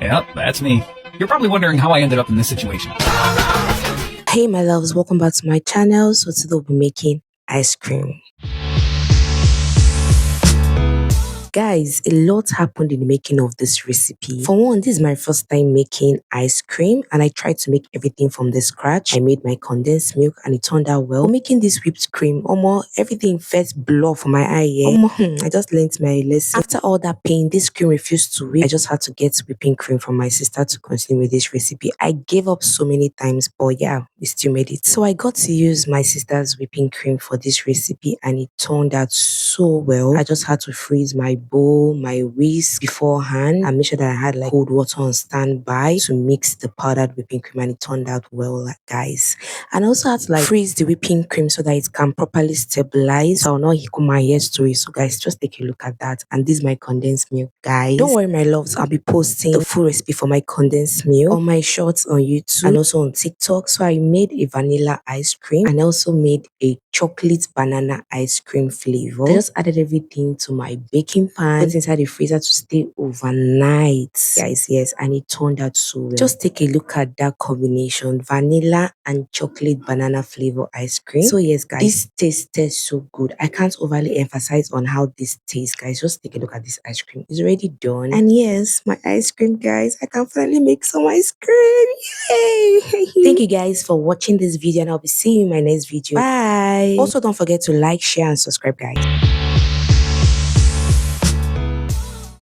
Yep, that's me. You're probably wondering how I ended up in this situation. Hey my loves, welcome back to my channel. So today we'll be making ice cream. Guys, a lot happened in the making of this recipe. For one, this is my first time making ice cream and I tried to make everything from the scratch. I made my condensed milk and it turned out well. For making this whipped cream, everything first blew off my eye. Yeah. I just learned my lesson. After all that pain, this cream refused to whip. I just had to get whipping cream from my sister to continue with this recipe. I gave up so many times, but yeah, we still made it. So I got to use my sister's whipping cream for this recipe and it turned out so well. I just had to freeze my bowl, my whisk beforehand and make sure that I had like cold water on standby to mix the powdered whipping cream, and it turned out well, guys. And I also had to like freeze the whipping cream so that it can properly stabilize. So I'll not hiccup my ears to it. So guys, just take a look at that. And this is my condensed milk, guys. Don't worry, my loves, I'll be posting the full recipe for my condensed milk on my shorts on YouTube and also on TikTok. So I made a vanilla ice cream and I also made a chocolate banana ice cream flavor. I just added everything to my baking pan, put inside the freezer to stay overnight, guys. Yes, and it turned out so well. Just take a look at that combination, vanilla and chocolate banana flavor ice cream. So yes, guys, this tasted so good. I can't overly emphasize on how this tastes, guys. Just take a look at this ice cream. It's already done. And yes, my ice cream, guys, I can finally make some ice cream. Yay! Thank you guys for watching this video and I'll be seeing you in my next video. Bye. Also, don't forget to like, share, and subscribe, guys.